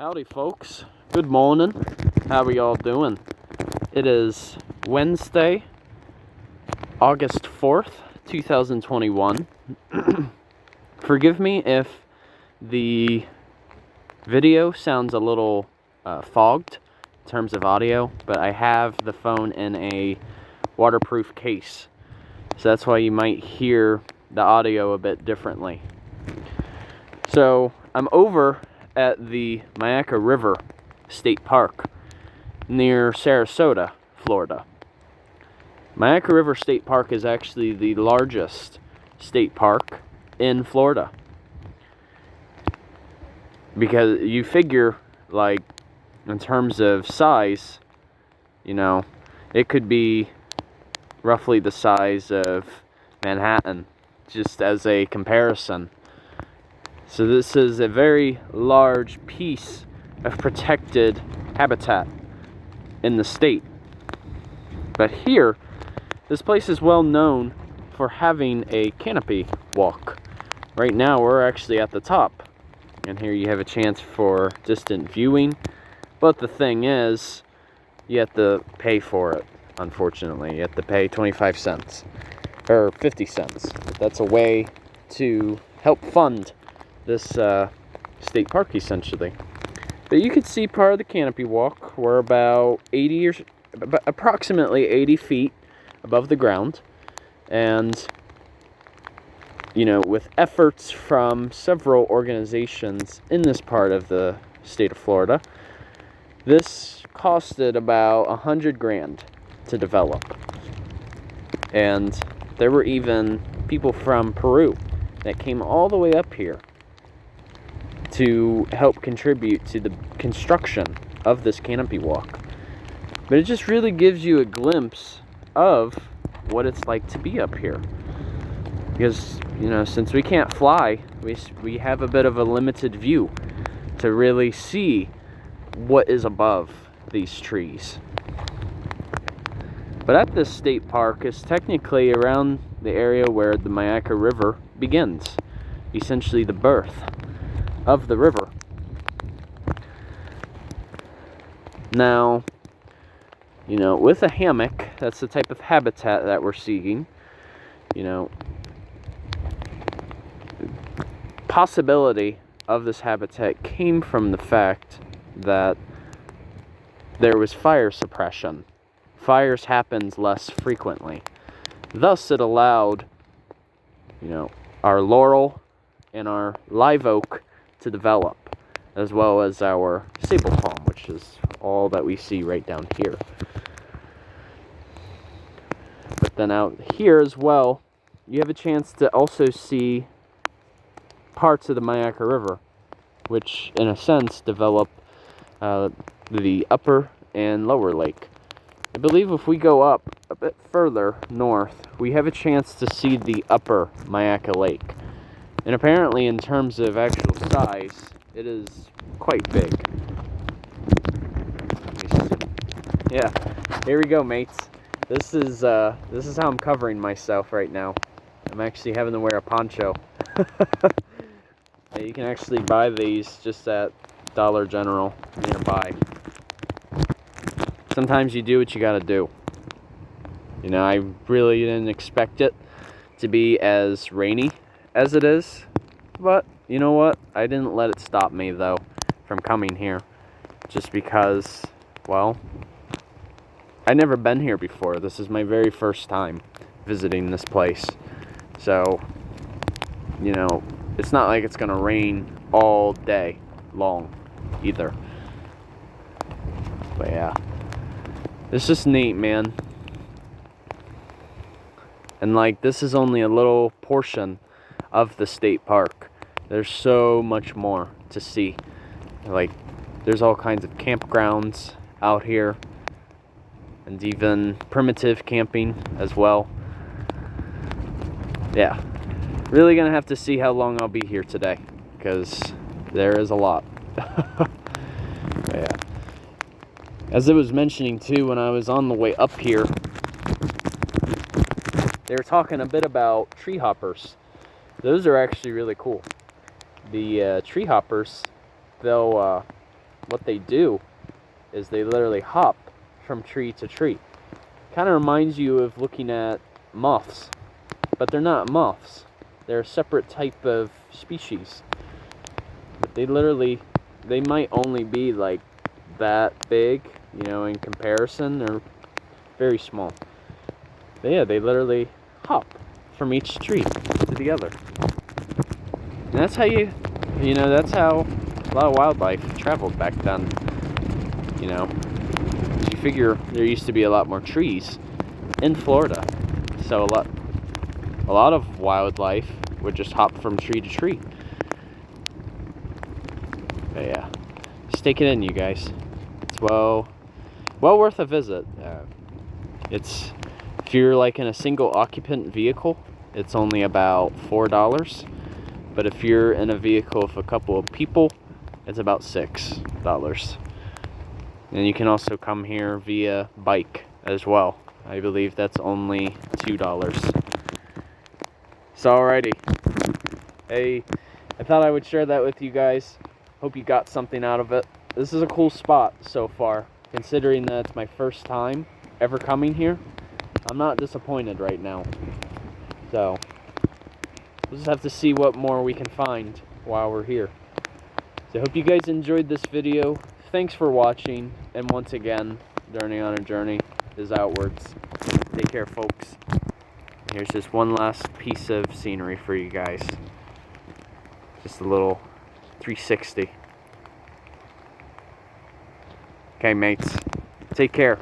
Howdy folks, good morning. How are y'all doing? It is Wednesday, August 4th, 2021. Forgive me if the video sounds a little fogged in terms of audio, but I have the phone in a waterproof case, so that's why you might hear the audio a bit differently. So I'm over at the Myakka River State Park near Sarasota, Florida. Myakka River State Park is actually the largest state park in Florida. Because you figure, like, in terms of size, you know, it could be roughly the size of Manhattan, just as a comparison. So this is a very large piece of protected habitat in the state. But here, this place is well known for having a canopy walk. Right now we're actually at the top, and here you have a chance for distant viewing. But the thing is, you have to pay for it, unfortunately. You have to pay 25 cents, or 50 cents. That's a way to help fund this state park, essentially. But you can see part of the canopy walk. We're about approximately 80 feet above the ground, and you know, with efforts from several organizations in this part of the state of Florida, this costed about $100,000 to develop. And there were even people from Peru that came all the way up here to help contribute to the construction of this canopy walk. But it just really gives you a glimpse of what it's like to be up here. Because, you know, since we can't fly, we have a bit of a limited view to really see what is above these trees. But at this state park is technically around the area where the Myakka River begins, essentially the birth of the river. Now, you know, with a hammock, that's the type of habitat that we're seeking. You know, possibility of this habitat came from the fact that there was fire suppression. Fires happened less frequently. Thus, it allowed, you know, our laurel and our live oak to develop, as well as our sable palm, which is all that we see right down here. But then out here as well, you have a chance to also see parts of the Myakka River, which in a sense develop the upper and lower lake. I believe if we go up a bit further north, we have a chance to see the upper Myakka Lake. And apparently, in terms of actual size, it is quite big. Yeah, here we go, mates. This is how I'm covering myself right now. I'm actually having to wear a poncho. You can actually buy these just at Dollar General nearby. Sometimes you do what you gotta do. You know, I really didn't expect it to be as rainy as it is, but you know what? I didn't let it stop me, though, from coming here, just because, well, I've never been here before. This is my very first time visiting this place, so, you know, it's not like it's gonna rain all day long, either. But yeah, it's just neat, man. And like, this is only a little portion of the state park. There's so much more to see. Like, there's all kinds of campgrounds out here, and even primitive camping as well. Yeah, really gonna have to see how long I'll be here today, because there is a lot. Yeah. As I was mentioning too, when I was on the way up here, they were talking a bit about tree hoppers. Those are actually really cool. The tree hoppers, they'll what they do is they literally hop from tree to tree. Kind of reminds you of looking at moths, but they're not moths. They're a separate type of species. But they might only be like that big, you know, in comparison. They're very small. But yeah, they literally hop from each tree to the other. And that's how that's how a lot of wildlife traveled back then. You know, you figure there used to be a lot more trees in Florida, so a lot of wildlife would just hop from tree to tree. But yeah, just take it in, you guys. It's well worth a visit. It's if you're like in a single occupant vehicle, it's only about $4. But if you're in a vehicle with a couple of people, it's about $6. And you can also come here via bike as well. I believe that's only $2. So alrighty. Hey, I thought I would share that with you guys. Hope you got something out of it. This is a cool spot so far, considering that it's my first time ever coming here. I'm not disappointed right now. So, we'll just have to see what more we can find while we're here. So I hope you guys enjoyed this video. Thanks for watching, and once again, Journey on a Journey is outwards. Take care, folks. Here's just one last piece of scenery for you guys. Just a little 360. Okay, mates. Take care.